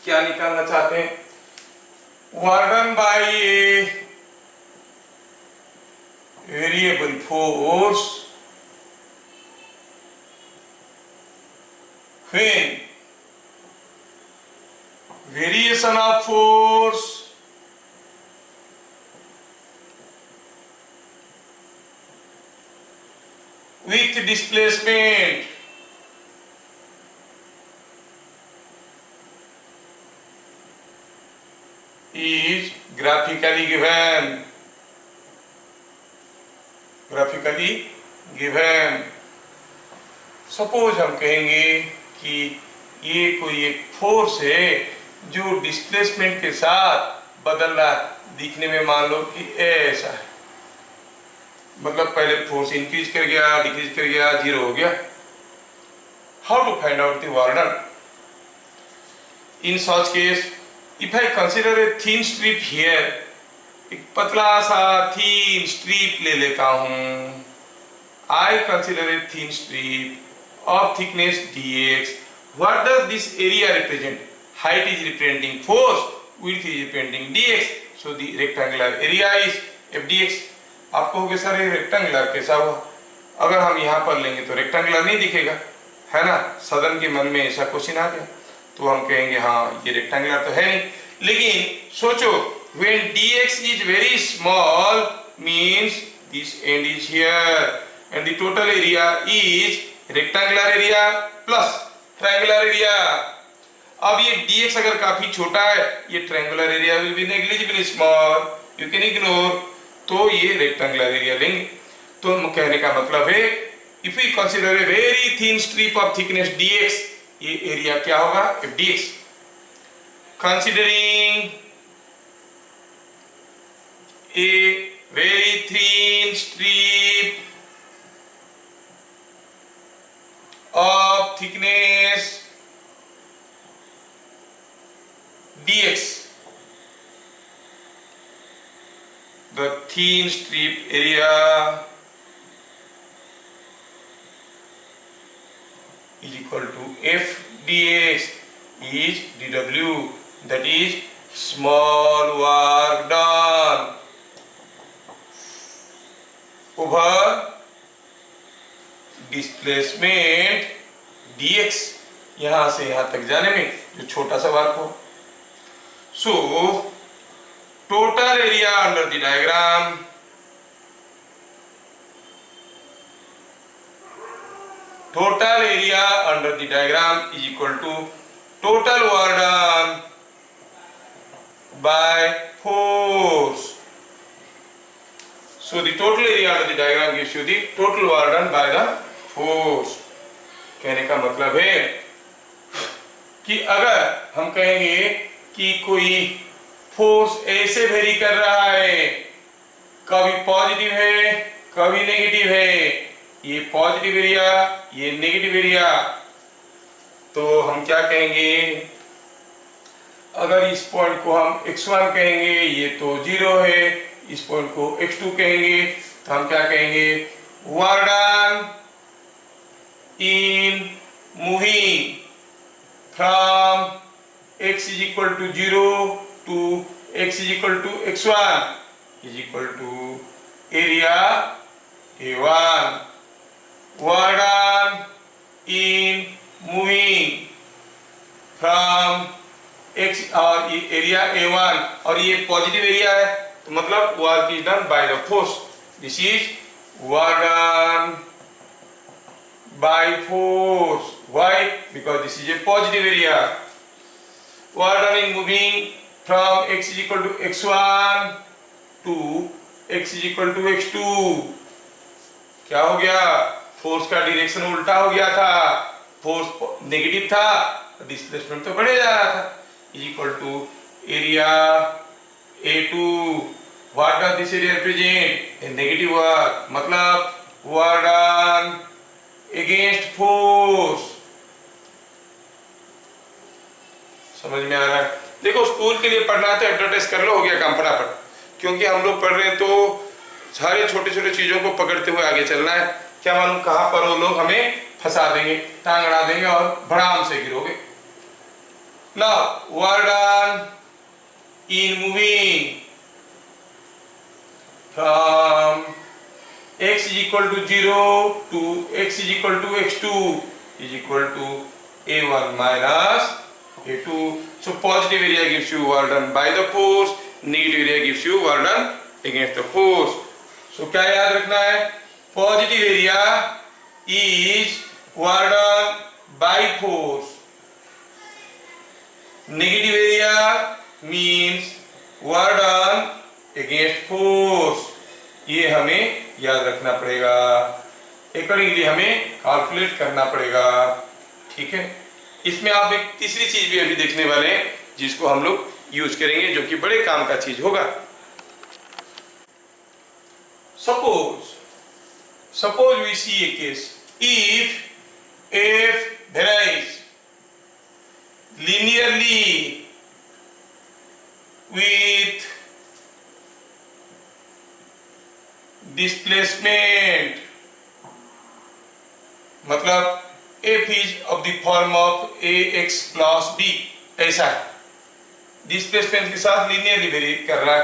क्या निकालना चाहते हैं? Work done by a variable force when variation of force with displacement is graphically given. Suppose हम कहेंगे कि ये कोई एक फोर्स है जो डिस्प्लेसमेंट के साथ बदल रहा है, दिखने में मान लो कि ऐसा है, मतलब पहले फोर्स इंक्रीज कर गया, डिक्रीज कर गया, जीरो हो गया। How to find out the work done in such case? If I consider a thin strip here, एक पतला सा थिन स्ट्रिप ले लेता हूं। I consider a thin strip of thickness dx. What does this area represent? Height is representing force, width is representing dx. So the rectangular area is fdx. आप कहोगे sir ये rectangular कैसा हुआ? अगर हम यहाँ पर लेंगे तो रेक्टेंगुलर नहीं दिखेगा, है ना? सदन के मन में ऐसा क्वेश्चन आ गया तो हम कहेंगे हाँ ये रेक्टेंगुलर तो है नहीं। लेकिन सोचो, when dx is very small means this end is here and the total area is rectangular area plus triangular area. अब ये dx अगर काफी छोटा है, ये triangular area will be negligibly small, you can ignore, तो ये रेक्टेंगुलर एरिया लेंगे। तो कहने का मतलब है if we consider a very thin strip of thickness dx, ये एरिया क्या होगा? fdx। Considering a very thin strip of thickness dx, the thin strip area is equal to f dx is dw, that is small work done over displacement dx, यहां से यहां तक जाने में जो छोटा सा वर्क हो। So total area under the diagram, total area under the diagram is equal to total work done by force. So the total area under the diagram gives you the total work done by the force। कहने का मतलब है कि अगर हम कहेंगे कि कोई फोर्स ऐसे वेरी कर रहा है, कभी पॉजिटिव है कभी नेगेटिव है, ये पॉजिटिव एरिया ये नेगेटिव एरिया, तो हम क्या कहेंगे? अगर इस पॉइंट को हम x1 कहेंगे, ये तो 0 है, इस पॉइंट को x2 कहेंगे, तो हम क्या कहेंगे? Work done in moving from x is equal to 0 to x is equal to x1 is equal to area A1। Work done in moving from x, और ये एरिया A1 और ये पॉजिटिव एरिया है, तो मतलब work is done by the force. This is work done by force. Why? Because this is a positive area. Work done in moving from x is equal to x1 to x is equal to x2। क्या हो गया? Force का direction उल्टा हो गया था, force negative था, displacement तो बढ़े जा रहा था। Is equal to area A2। What does this area represent? A negative work, मतलब work done against force। समझ में आ रहा है? देखो स्कूल के लिए पढ़ना है तो एडवर्टाइज कर लो, हो गया काम फटाफट, क्योंकि हम लोग पढ़ रहे हैं तो सारे छोटे छोटे चीजों को पकड़ते हुए आगे चलना है। क्या मालूम कहां पर वो लोग हमें फंसा देंगे, टांग अड़ा देंगे और भड़ाम से गिरोगे। Now work done in moving from x is equal to 0 to x is equal to x2 is equal to a1 minus a2. So positive area gives you work done by the force, negative area gives you work done against the force. So क्या याद रखना है? Positive area is work done by force. Negative area means work done against force. ये हमें याद रखना पड़ेगा, accordingly हमें कैलकुलेट करना पड़ेगा। ठीक है, इसमें आप एक तीसरी चीज भी अभी देखने वाले हैं जिसको हम लोग यूज करेंगे, जो कि बड़े काम का चीज होगा। Suppose we see a case, if f varies linearly with displacement, मतलब f is of the form of ax plus b, ऐसा है। डिस्प्लेसमेंट के साथ लीनियरली वेरी कर रहा है।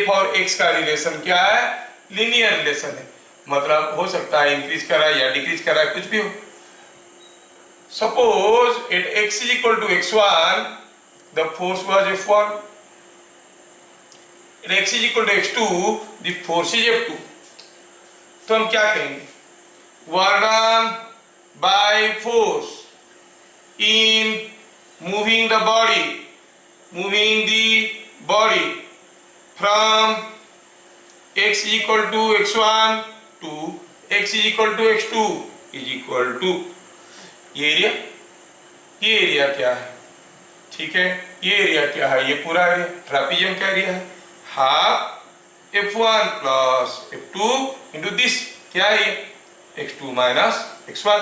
f और x का रिलेशन क्या है? लीनियर रिलेशन है, मतलब हो सकता है इंक्रीज कर रहा है या डिक्रीज कर रहा है, कुछ भी हो। Suppose at x is equal to x1, the force was F1. At x is equal to x2, the force is F2. तो हम क्या कहेंगे? Work done by force in moving the body from x is equal to x1 to x is equal to x2 is equal to ये area क्या है? ठीक है, ये एरिया क्या है? ये पूरा एरिया ट्रापेजियम का एरिया है, half f1 plus f2 into this, क्या है ये? x2 minus x1।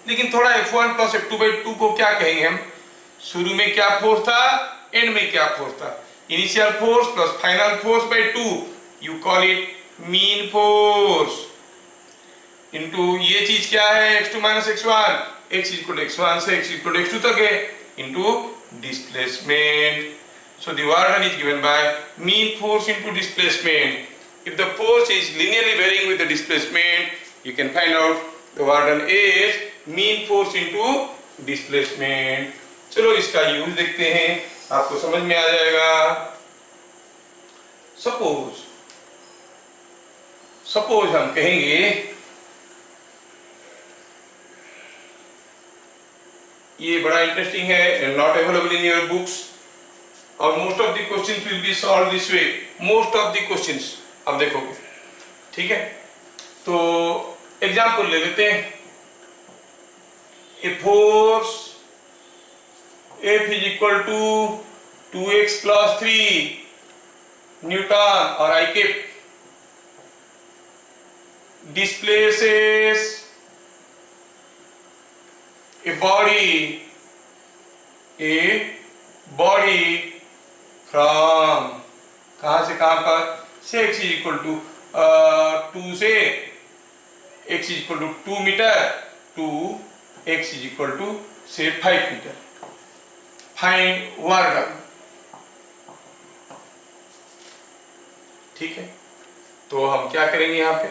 लेकिन थोड़ा f1 प्लस f2 बाई 2 को क्या कहेंगे हम? शुरू में क्या फोर्स था, एंड में क्या फोर्स था? Initial force plus final force by 2, you call it mean force, into ये चीज क्या है? x2 minus x1, x equal to x1 से x इक्वल टू x2 तक है, into displacement. So the work done is given by mean force into displacement. If the force is linearly varying with the displacement, you can find out the work done is mean force into displacement। चलो इसका use देखते हैं, आपको समझ में आ जाएगा। Suppose हम कहेंगे ये बड़ा इंटरेस्टिंग है, not available in your books, और most of the questions will be solve this way. Most of the questions अब देखोगे, ठीक है। तो एग्जांपल ले लेते हैं। A force F is equal to 2x plus 3 newton और I के displaces a body from कहां से कहां पर, से x is equal to 2 से x is equal to 2 metre to x is equal to say 5 metre. Find work done, ठीक है। तो हम क्या करेंगे यहाँ पे,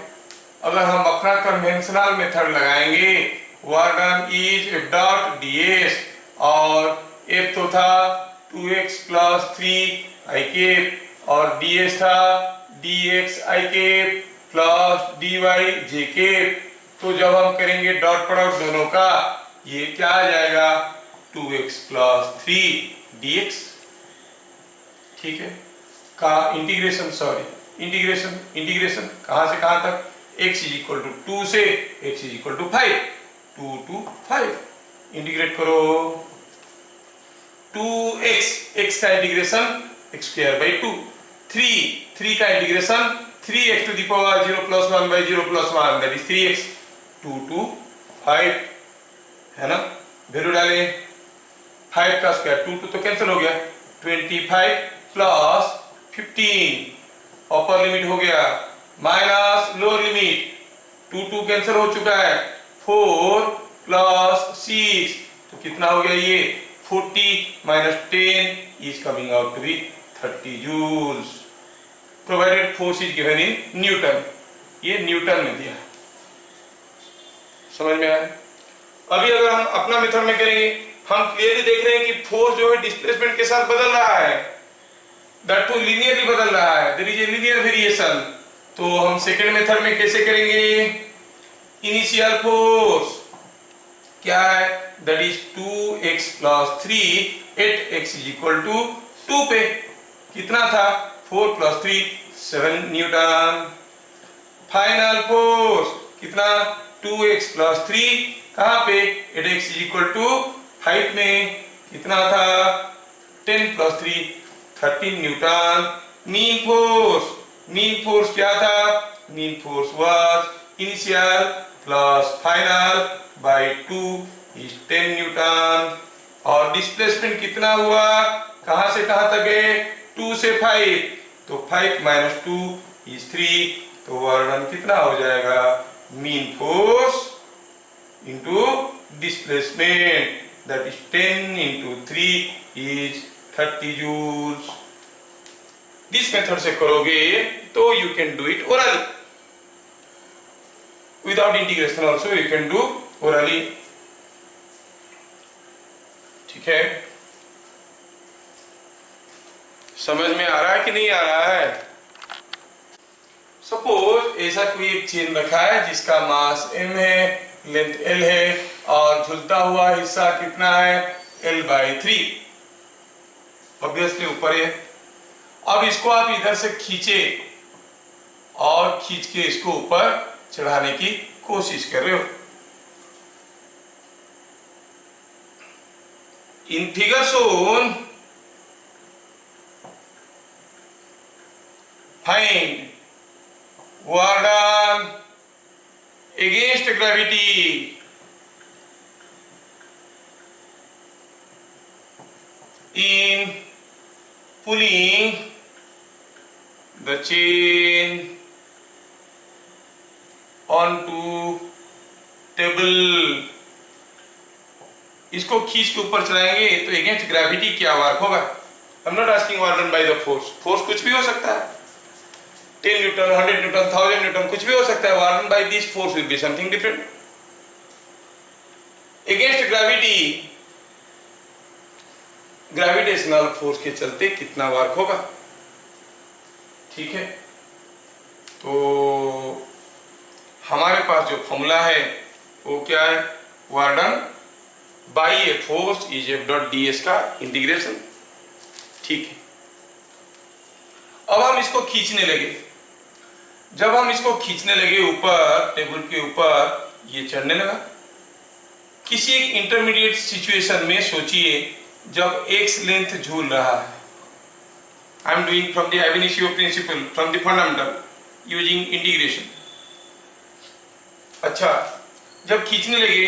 अगर हम अपना कन्वेंशनल मेथड लगाएंगे, work done is F dot ds, और f तो था 2x प्लस 3 i केप और ds था dx i cap plus dy j cap. तो जब हम करेंगे डॉट प्रोडक्ट दोनों का, ये क्या आ जाएगा? 2x प्लस 3 dx, ठीक है। का इंटीग्रेशन, सॉरी इंटीग्रेशन कहां से कहां तक, x इज इक्वल टू 2 से x is equal to 5, 2 to 5 integrate करो। 2x, x का इंटीग्रेशन x स्क्वायर बाई 2, 3 का integration 3x to the power 0 plus 1 by 0 plus 1 that is 3x, 2 to 5 है ना। वैल्यू डाले, 5 का स्क्वायर 2 तो कैंसिल हो गया, 25 प्लस 15 अपर लिमिट हो गया माइनस लोअर लिमिट 2 कैंसिल हो चुका है, 4 प्लस 6 तो कितना हो गया ये 40 minus 10 is coming out to be 30 joules provided force is given in Newton. ये न्यूटन में दिया, समझ में आया? अभी अगर हम अपना मेथड में करेंगे, हम क्लियरली देख रहे हैं कि फोर्स जो है डिस्प्लेसमेंट के साथ बदल रहा है, दैट टू लीनियरली बदल रहा है, there is a linear variation. तो हम सेकंड मेथड में कैसे करेंगे? इनिशियल फोर्स क्या है? That is 2x plus 3 at x is equal to 2 पे कितना था? 4 plus 3 7 न्यूटन। फाइनल फोर्स कितना? 2x plus 3 कहाँ पे? At x is equal to 5 में कितना था? 10 plus 3 13 न्यूटन। मीन फोर्स क्या था? Mean force was initial plus final by 2 is 10 newton. और डिस्प्लेसमेंट कितना हुआ? कहां से कहां तक गए? 2 से 5, तो 5 minus 2 is 3, तो वर्क डन कितना हो जाएगा? Mean force into displacement, that is 10 into 3 is 30 joules। This method से करोगे तो you can do it orally, without integration also you can do orally. ठीक है, समझ में आ रहा है कि नहीं आ रहा है? सपोज ऐसा कोई एक चेन रखा है जिसका मास m है, लेंथ l है और झुलता हुआ हिस्सा कितना है? l/3। ऑब्वियसली ऊपर है। अब इसको आप इधर से खींचे और खींच के इसको ऊपर चढ़ाने की कोशिश कर रहे हो। In figure shown find work done against gravity in pulling the chain onto table। इसको खींच के ऊपर चलाएंगे तो अगेंस्ट ग्रेविटी क्या वर्क होगा? I am not asking work done by the force, force कुछ भी हो सकता है, 10 न्यूटन, 100 न्यूटन, 1000 न्यूटन, कुछ भी हो सकता है। Work done by this force will be something different. Against gravity, gravitational force के चलते कितना वर्क होगा? ठीक है, तो हमारे पास जो फॉर्मूला है वो क्या है? Work done by a force is F dot D S का इंटीग्रेशन। ठीक है, अब हम इसको खींचने लगे। जब हम इसको खींचने लगे ऊपर, टेबल के ऊपर, ये चढ़ने लगा। किसी एक इंटरमीडिएट सिचुएशन में सोचिए जब एक्स लेंथ झूल रहा है। I am doing from the ab initio principle, from the fundamental using integration. अच्छा, जब खींचने लगे,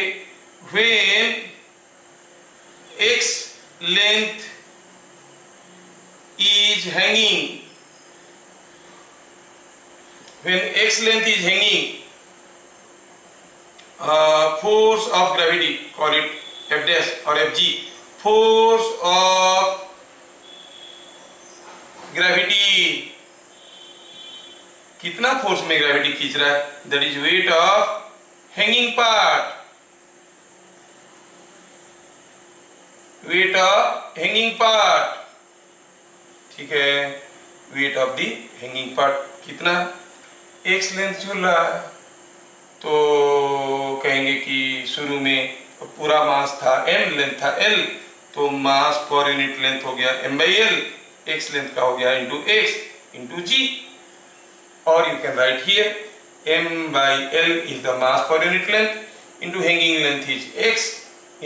when x length is hanging, when x length is hanging, force of gravity, call it F dash or Fg, force of gravity, कितना force में gravity खींच रहा है? That is weight of hanging part, weight of hanging part. ठीक है, weight of the hanging part कितना? X length झूल रहा है, तो कहेंगे कि शुरू में पूरा मास था m, लेंथ था l, तो मास पर यूनिट लेंथ हो गया m/l, x लेंथ का हो गया इंटू x इंटू g। और you can write here m/l is the mass per unit length into hanging length is x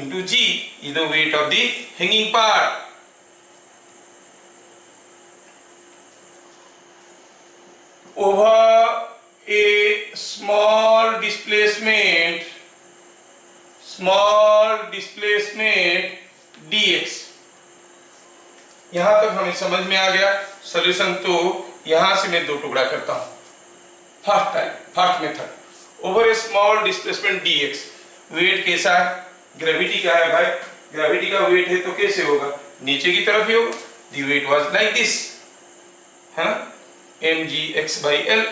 into g is the weight of the hanging part। Over a small displacement dx। यहां तक हमें समझ में आ गया। Solution तो यहां से मैं दो टुकड़ा करता हूं। फर्स्ट मेथड, ओवर ए स्मॉल डिस्प्लेसमेंट dx। वेट कैसा है? ग्रेविटी क्या है भाई? ग्रेविटी का वेट है तो कैसे होगा, नीचे की तरफ ही होगा। The weight was like this, है ना, mgx/l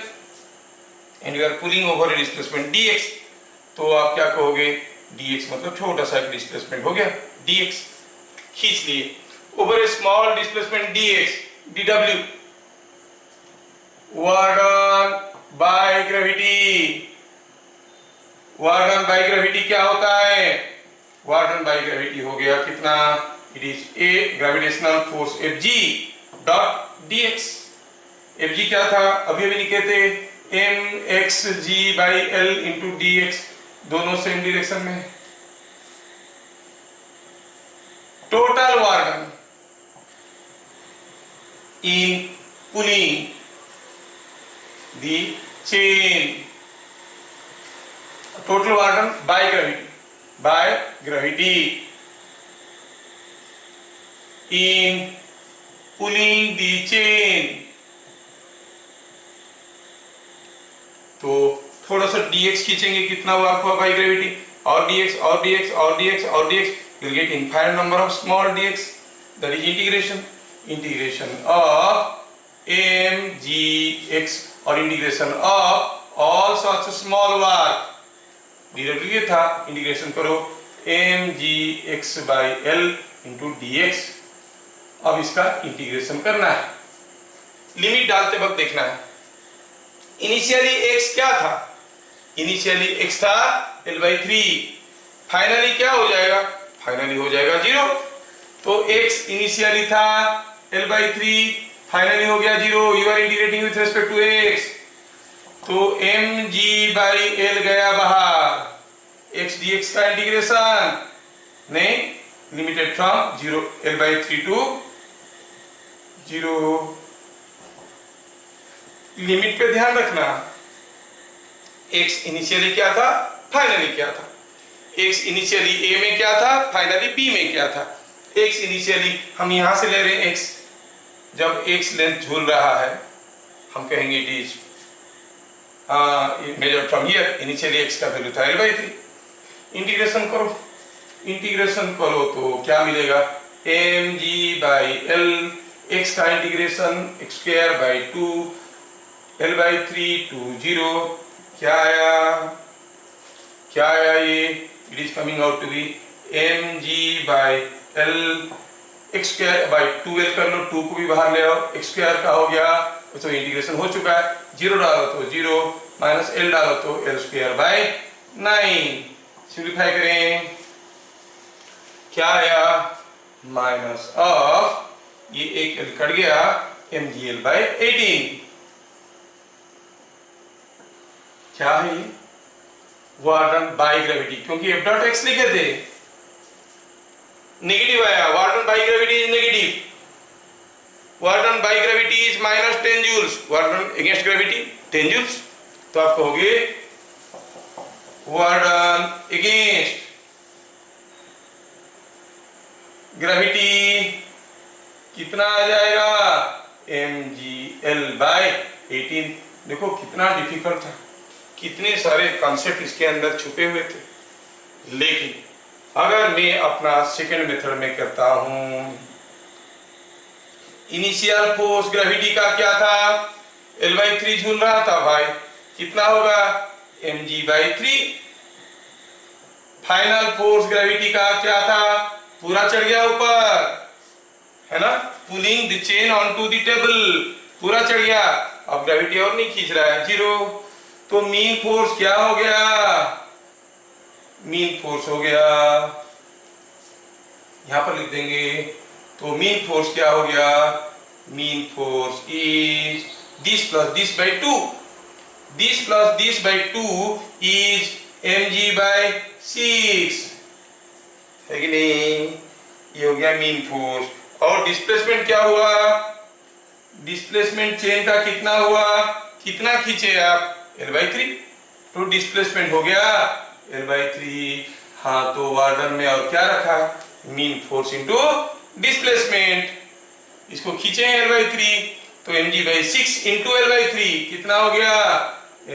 and you are pulling over displacement dx। तो आप क्या कहोगे, dx मतलब छोटा सा डिस्प्लेसमेंट हो गया dx, खींच लिए over A small displacement dx dw work done by gravity. Work done by gravity क्या होता है, वर्क डन बाय ग्रेविटी हो गया कितना, it is a gravitational force Fg dot dx। Fg क्या था, अभी लिखे थे mxg/l इंटू dx, दोनों सेम डायरेक्शन में। Total work done in pulling the chain, total work done by gravity in pulling the chain। तो थोड़ा सा dx खींचेंगे, कितना वर्क हुआ बाय ग्रेविटी, और dx और dx और dx और dx, you will get infinite number of small dx, that is integration of mgx और integration of all such small work। dw ये था, इंटीग्रेशन करो mgx/l इंटू dx। अब इसका इंटीग्रेशन करना है, लिमिट डालते वक्त देखना है। इनिशियली x क्या था, इनिशियली x था l/3, फाइनली क्या हो जाएगा, फाइनली हो जाएगा 0। तो x इनिशियली था l/3, फाइनली हो गया 0, you are integrating with respect to x। तो mg/l गया बाहर, x dx का इंटीग्रेशन नहीं, limited from 0 l/3 to 0। Limit पे ध्यान रखना, x इनिशियली क्या था, फाइनली क्या था। x इनिशियली a में क्या था, फाइनली b में क्या था। x इनिशियली हम यहां से ले रहे हैं x, जब x लेंथ झूल रहा है हम कहेंगे it is measure from here, initially x का वैल्यू था l/3। इंटीग्रेशन करो तो क्या मिलेगा, mg/l, x का इंटीग्रेशन x²/2 l/3 टू 0, क्या आया ये, it is coming out to be mg/l x²/2l कर लो, 2 को भी बाहर ले आओ, x² का हो गया, तो इंटीग्रेशन हो चुका है। 0 डालो तो 0, माइनस l डालो तो l²/9। सिंप्लीफाई करें, क्या आया, माइनस ऑफ ये एक l कट गया mgl/18। क्या है, वर्क डन बाय ग्रेविटी, क्योंकि f डॉट x लिखे थे, नेगेटिव आया, work done by gravity is negative, work done by gravity is -10 joules, work done against gravity 10 joules. तो आप कहोगे वर्क डन अगेंस्ट ग्रेविटी कितना आ जाएगा, mgl/18। देखो कितना डिफिकल्ट था, कितने सारे कॉन्सेप्ट इसके अंदर छुपे हुए थे। लेकिन अगर मैं अपना सेकेंड मेथड में करता हूं, इनिशियल फोर्स ग्रेविटी का क्या था, l/3 झूल रहा था भाई, कितना होगा mg/3। फाइनल फोर्स ग्रेविटी का क्या था, पूरा चढ़ गया ऊपर, है ना, pulling the chain onto the table, पूरा चढ़ गया, अब ग्रेविटी और नहीं खींच रहा है, 0। तो मीन फोर्स क्या हो गया, मीन फोर्स हो गया, यहां पर लिख देंगे, तो मीन फोर्स क्या हो गया, mean force is this plus this by 2, this plus this by 2 is mg/6, है कि नहीं, ये हो गया मीन फोर्स। और डिस्प्लेसमेंट क्या हुआ, डिस्प्लेसमेंट चेन का कितना हुआ, कितना खींचे आप, l/3, तो डिस्प्लेसमेंट हो गया l/3। हाँ, तो वार्डन में और क्या रखा, मीन फोर्स इनटू डिस्प्लेसमेंट, इसको खींचे l/3, तो mg/6 इंटू l/3 कितना हो गया,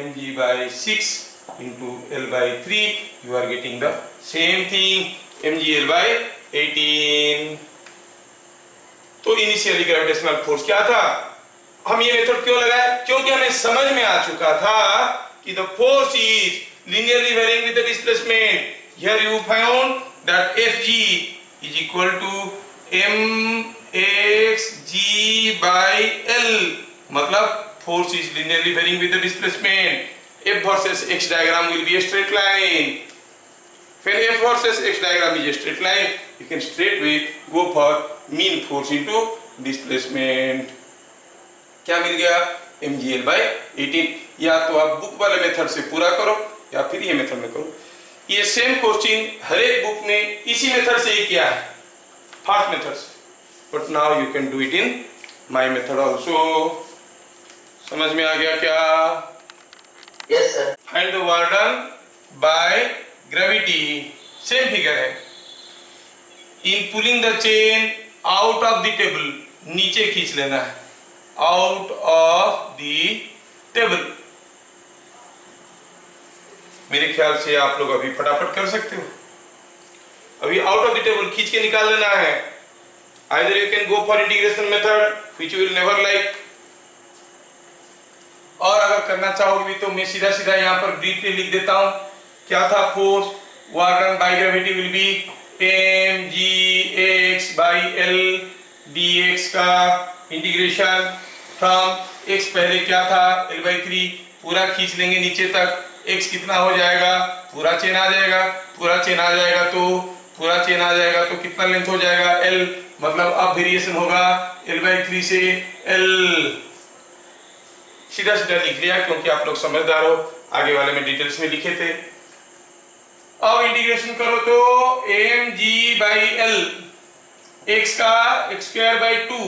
mg/6 into l/3, you are getting the same thing, mgl/18। 18। तो इनिशियली ग्रेविटेशनल फोर्स क्या था? हम ये मेथड क्यों लगाए? क्योंकि हमें समझ में आ चुका था कि the force is linearly varying with the displacement. Here you found that Fg is equal to mxg by L. मतलब force is linearly varying with the displacement. F versus x diagram will be a straight line. When F versus x diagram is a straight line, you can straightway go for mean force into displacement. क्या मिल गया? mgl by 18। या तो आप book वाले method से पूरा करो या फिर ये मेथड में करो। ये सेम क्वेश्चन हर एक बुक में इसी मेथड से ही किया है, फर्स्ट मेथड से, but now you can do it in my method also. समझ में आ गया क्या? Yes sir. Find the work done by gravity. Same figure है। In pulling the chain out of the table, नीचे खींच लेना है, आउट ऑफ द टेबल। मेरे ख्याल से आप लोग अभी फटाफट कर सकते हो। अभी आउट ऑफ द टेबल खींच के निकाल लेना है। Either you can go for integration method which you will never like, और अगर करना चाहोगे भी तो मैं सीधा सीधा यहाँ पर ब्रीफली लिख देता हूँ। क्या था force? Work done by gravity will be mgx by L dx का इंटीग्रेशन फ्रॉम x, पहले क्या था L/3, पूरा खींच लेंगे नीचे तक। x कितना हो जाएगा? पूरा चेन आ जाएगा। पूरा चेन आ जाएगा तो कितना लेंथ हो जाएगा? L, मतलब अब वेरिएशन होगा L/3 से L। सीधा सीधा लिख लिया क्योंकि आप लोग समझदार हो, आगे वाले में डिटेल्स में लिखे थे। अब इंटीग्रेशन करो तो mg/L, x का x²/2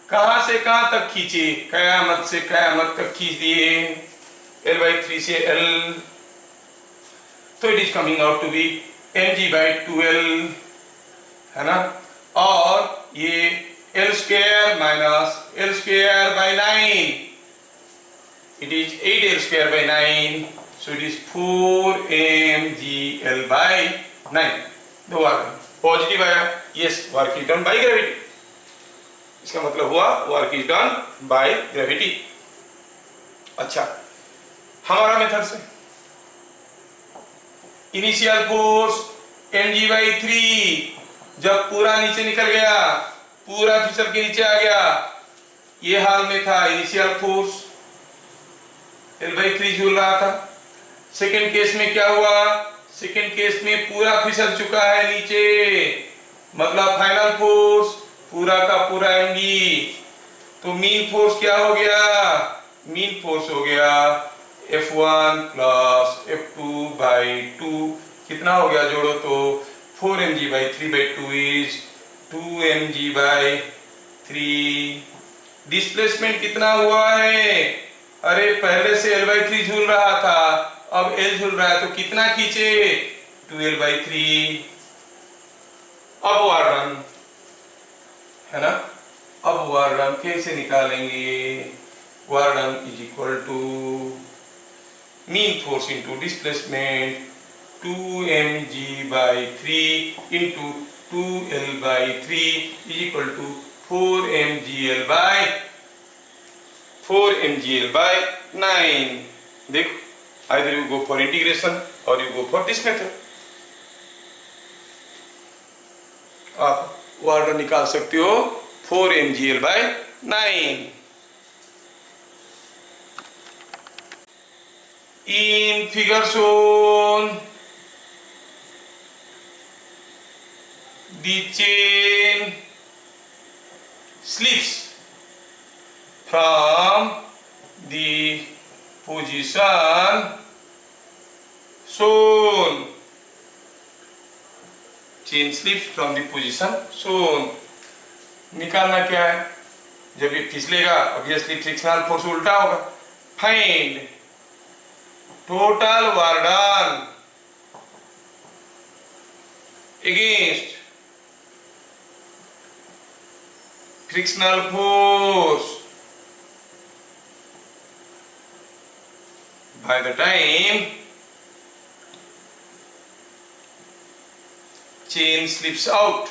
कहां से कहां तक खींचे? कयामत से कयामत तक खींच दिए, L/3 से L, तो it is coming out to be mg/2L, है ना। और ये L² minus L²/9, it is 8L²/9, so it is 4mgl/9। दो वर्क पॉजिटिव आया, yes, work is done by gravity. इसका मतलब हुआ work is done by gravity. अच्छा, हमारा मेथड से इनिशियल फोर्स mg/3, जब पूरा नीचे निकल गया, पूरा फिसल के नीचे आ गया, ये हाल में था इनिशियल फोर्स, L/3 झूल रहा था। सेकेंड केस में क्या हुआ? सेकेंड केस में पूरा फिसल चुका है नीचे, मतलब फाइनल फोर्स पूरा का पूरा mg, तो मीन फोर्स क्या हो गया? मीन फोर्स हो गया F1 प्लस F2/2। कितना हो गया जोड़ो तो? 4mg/3/2 is 2mg/3। डिस्प्लेसमेंट कितना हुआ है? अरे पहले से L/3 झूल रहा था, अब L झूल रहा है, तो कितना खींचे? 2L/3। अब वर्क है ना। अब वर्क कैसे निकालेंगे? Work is equal to mean force into displacement 2mg/3 into 2L/3 is equal to 4mgl/9। देखो, either you go for integration or you go for this method। आप वर्क निकाल सकते हो 4mgl/9। In figure shown, the chain slips from the position shown। Chain slips from the position shown। निकालना क्या है? जब ये फिसलेगा ऑब्वियसली फ्रिक्शनल फोर्स उल्टा होगा। Find total work done against frictional force by the time chain slips out।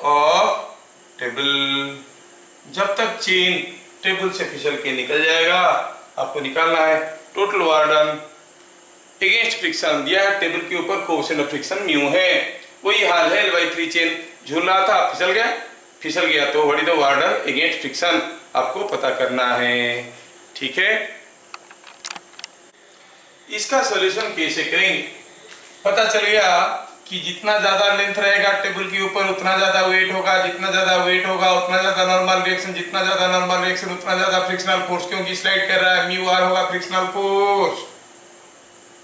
Of table. जब तक chain table से फिसल के निकल जाएगा, आपको निकालना है total work done against friction. दिया है टेबल के ऊपर कोएफिशिएंट ऑफ फ्रिक्शन म्यू है। वही हाल है L/3 चेन झूल रहा था, फिसल गया तो what is the work done against friction आपको पता करना है। ठीक है, इसका सॉल्यूशन कैसे करेंगे? पता चल गया कि जितना ज्यादा लेंथ रहेगा टेबल के ऊपर उतना ज्यादा वेट होगा, जितना ज्यादा वेट होगा उतना ज्यादा नॉर्मल रिएक्शन, जितना ज्यादा नॉर्मल रिएक्शन उतना ज्यादा फ्रिक्शनल फोर्स, क्योंकि स्लाइड कर रहा है म्यू आर होगा फ्रिक्शनल फोर्स।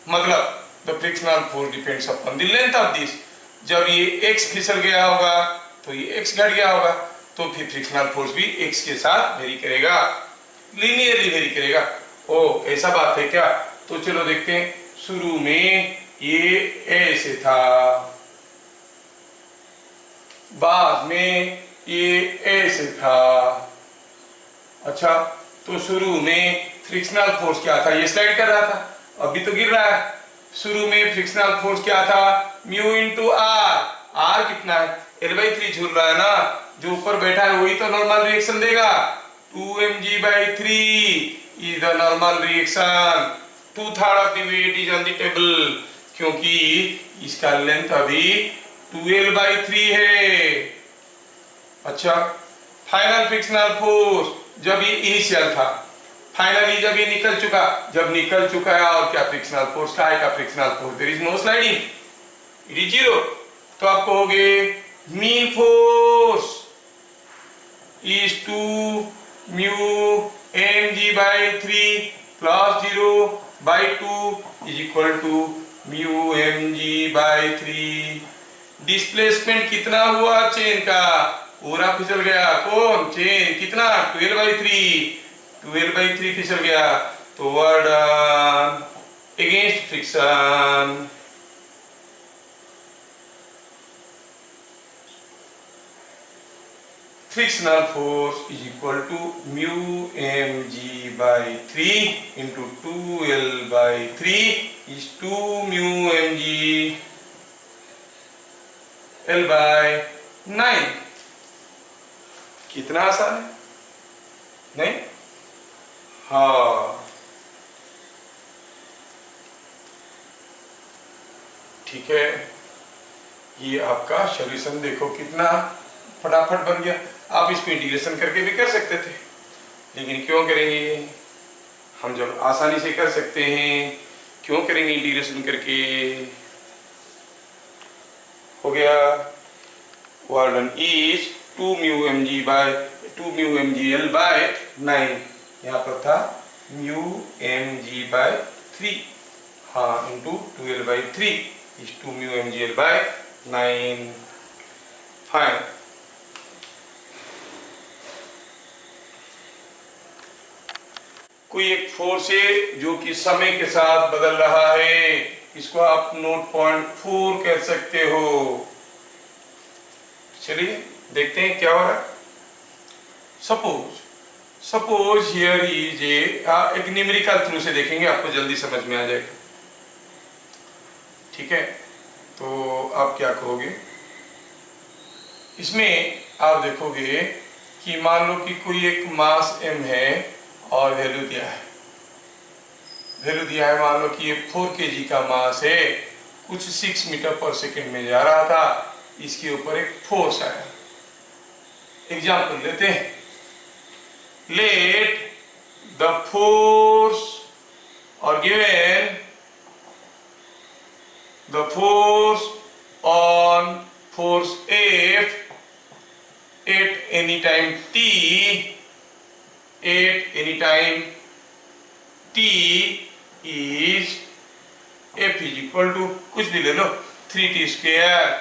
मतलब the frictional force depends upon the length of this. जब ये x फिसल गया होगा तो ये x घट गया होगा, तो फिर फ्रिक्शनल फोर्स भी x के साथ वेरी करेगा, लीनियरली वेरी करेगा। ओ ऐसा बात है क्या? तो चलो देखते हैं। शुरू में ये ऐसे था, बाद में ये ऐसे था। अच्छा, तो शुरू में फ्रिक्शनल फोर्स क्या था? ये स्लाइड कर रहा था, अभी तो गिर रहा है। शुरू में फ्रिक्शनल फोर्स क्या था? Mu into are. आर कितना है? L/3 झूल रहा है ना, जो ऊपर बैठा है वही तो नॉर्मल रिएक्शन देगा। 2mg/3 is the normal reaction. 2/3 of the weight is on the table, क्योंकि इसका लेंथ अभी 2L/3 है। अच्छा, फाइनल फ्रिक्शनल फोर्स जब ये इनिशियल था, फाइनली जब ये निकल चुका है, और क्या फ्रिक्शनल फोर्स का आएगा? Frictional force there is no sliding, it is 0। तो आप कहोगे mean force is 2 μmg/3 plus 0/2 is equal to μmg/3। Displacement कितना हुआ चेन का? पूरा फिसल गया। कौन? चेन। कितना? 12/3 फिसल गया, तो work done against friction. Frictional force is equal to μmg/3 into 2L/3 is 2μmg/L/9। कितना आसान है, नहीं? हाँ, ठीक है। ये आपका सॉल्यूशन देखो कितना फटाफट बन गया। आप इसको इंटीग्रेशन करके भी कर सकते थे, लेकिन क्यों करेंगे? हम जब आसानी से कर सकते हैं, क्यों करेंगे इंटीग्रेशन करके? हो गया। Work done is 2μmgL/9। यहाँ पर था μmg/3, हाँ, into 2L/3 is 2μmgL/9। Fine. कोई एक फोर्स है जो कि समय के साथ बदल रहा है, इसको आप नोट पॉइंट 4 कह सकते हो। चलिए देखते हैं क्या हो रहा है। सपोज हियर इज एक न्यूमेरिकल थ्रू से देखेंगे, आपको जल्दी समझ में आ जाएगा। ठीक है, तो आप क्या कहोगे? इसमें आप देखोगे कि मान लो कि कोई एक मास m है और वैल्यू दिया है, मान लो कि ये 4 kg का मास है, कुछ 6 मीटर पर सेकंड में जा रहा था, इसके ऊपर एक फोर्स आया। एग्जाम्पल लेते हैं। लेट द फोर्स और given the force on force F at any time t is F is equal to कुछ भी ले लो 3t²,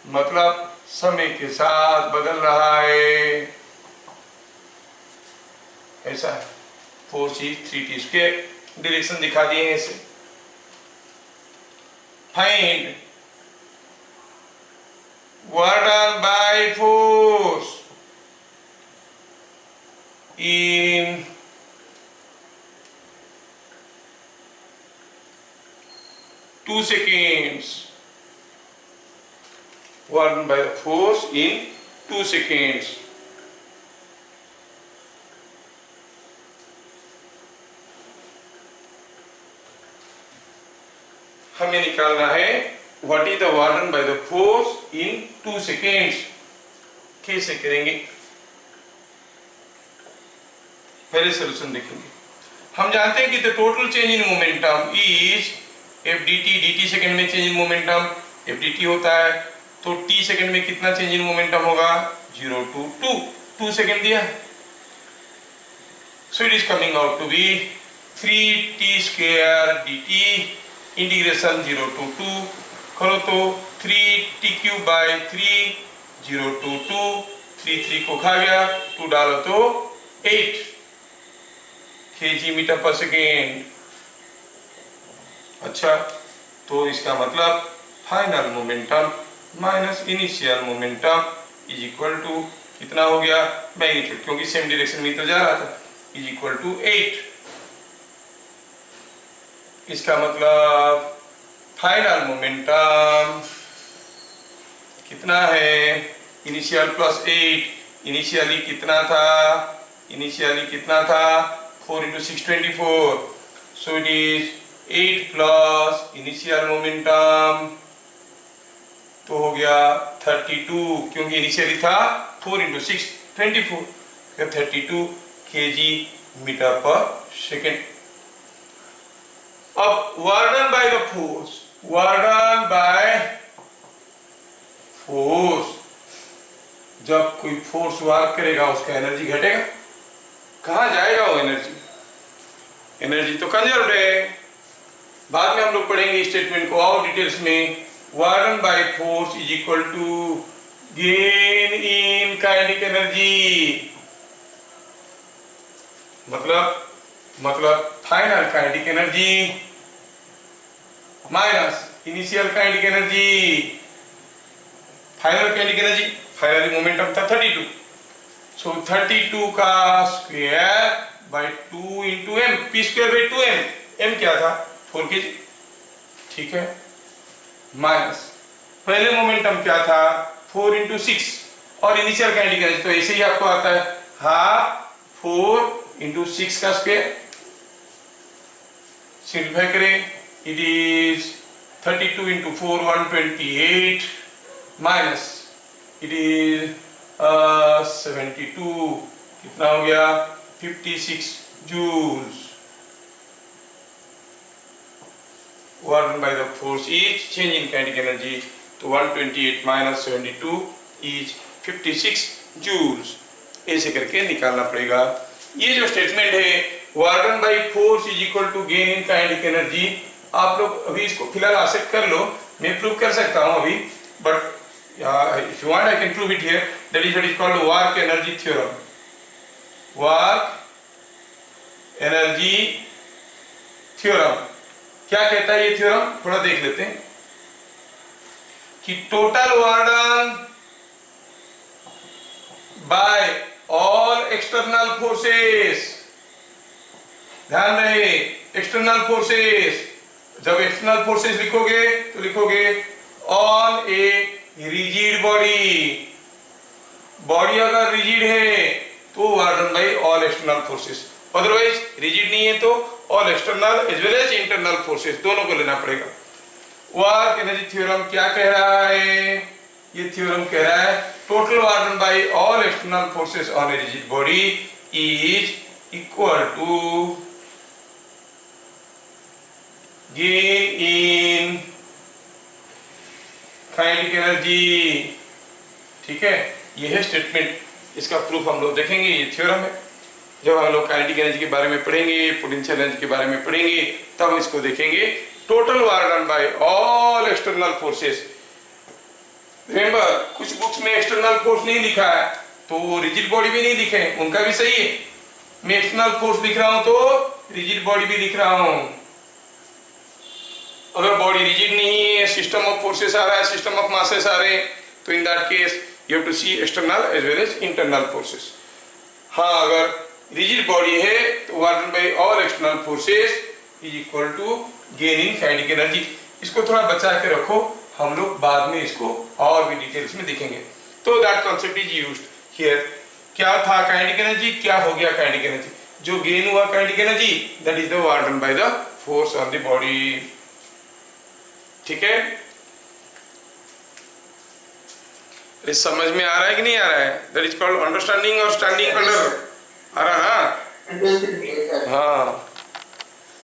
मतलब समय के साथ बदल रहा है, ऐसा फोर्स इज 3t²। डायरेक्शन दिखा दिए हैं इसे। Find work done by force in 2 seconds। Work done by the force in 2 seconds। हमें निकालना है what is the work done by the force in 2 seconds। कैसे करेंगे, पहले सोल्यूशन देखेंगे। हम जानते हैं कि the total change in momentum is F D T. D T second में change in momentum F D T होता है, तो टी सेकेंड में कितना चेंज इन मोमेंटम होगा 0 to 2 सेकेंड दिया है। So it is coming out to be 3t² dt integration 0 to 2 करो तो 3t³ 0 to 2, 3 को खा गया, 2 डालो तो 8 kg मीटर पर सेकेंड। अच्छा, तो इसका मतलब final momentum minus initial momentum is equal to कितना हो गया मैग्नीट्यूड, क्योंकि सेम डायरेक्शन में तो जा रहा था, इज इक्वल टू 8। इसका मतलब फाइनल मोमेंटम कितना है, इनिशियल प्लस 8। इनिशियली कितना था, इनिशियली कितना था 4 × 6 24, सो it is 8 plus initial momentum तो हो गया 32, क्योंकि इनिशियली था 4 × 6 24, 32 kg मीटर पर सेकेंड। अब work done by the force, work done by force, जब कोई फोर्स वर्क करेगा उसका एनर्जी घटेगा, कहां जाएगा वो एनर्जी, एनर्जी तो कंजर्व्ड है। बाद में हम लोग पढ़ेंगे स्टेटमेंट को और डिटेल्स में। Work done by force is equal to gain in kinetic energy, मतलब final kinetic energy minus initial kinetic energy. Final kinetic energy, final momentum था 32, सो 32 का square by 2 × m, p²/2m, m क्या था 4 kg, ठीक है, माइनस पहले momentum क्या था 4 × 6 और इनिशियल काइनेटिक एनर्जी तो ऐसे ही आपको आता है हाफ 4 × 6 का स्क्वायर। सिंप्लीफाई करें, it is 32 × 4 128 minus it is 72, कितना हो गया 56 joules. Work done by the force is change in kinetic energy, तो 128 माइनस 72 इज 56 जूल्स। ऐसे करके निकालना पड़ेगा। ये जो स्टेटमेंट है work done by force is equal to gain in kinetic energy, आप लोग अभी इसको फिलहाल एक्सेप्ट कर लो, मैं प्रूव कर सकता हूं अभी, but if you want I can prove it here, that is what is called work energy theorem। work energy theorem क्या कहता है ये थ्योरम, थोड़ा देख लेते हैं कि total work done by all external forces, ध्यान रहे एक्सटर्नल फोर्सेस, जब एक्सटर्नल फोर्सेस लिखोगे तो लिखोगे on a rigid body, body अगर रिजिड है तो work done by all external forces, otherwise rigid नहीं है तो all external as well as internal forces दोनों को लेना पड़ेगा। वर्क एनर्जी थ्योरम क्या कह रहा है, ये थ्योरम कह रहा है total work done by all external forces on a rigid body is equal to gain in kinetic energy. ठीक है, ये है स्टेटमेंट, इसका प्रूफ हम लोग देखेंगे, ये थ्योरम है। जब हम लोग काइनेटिक एनर्जी के बारे में पढ़ेंगे, पोटेंशियल एनर्जी के बारे में पढ़ेंगे, तब हम इसको देखेंगे total work done by all external forces. Remember, कुछ बुक्स में एक्सटर्नल फोर्स नहीं लिखा है तो रिजिड बॉडी भी नहीं लिखे, उनका भी सही है। मैं एक्सटर्नल फोर्स लिख रहा हूं तो रिजिड बॉडी भी लिख रहा हूं। अगर बॉडी रिजिड नहीं है, सिस्टम ऑफ फोर्सेस आ रहा है, सिस्टम ऑफ मासेस आ रहे हैं, तो in that case you have to see external as well as internal forces. हाँ, अगर रिजिड बॉडी है तो work done by all external forces is equal to gain in kinetic energy. इसको थोड़ा बचा के रखो, हम लोग बाद में इसको और भी डिटेल्स में देखेंगे। तो that concept is used here. क्या था काइनेटिक एनर्जी, क्या हो गया काइनेटिक एनर्जी? जो गेन हुआ kinetic energy that is the work done by the force on the body. ठीक है, इस समझ में आ रहा है कि नहीं आ रहा है? दैट इज कॉल्ड अंडरस्टैंडिंग और स्टैंडिंग कलर। आ रहा है? हाँ।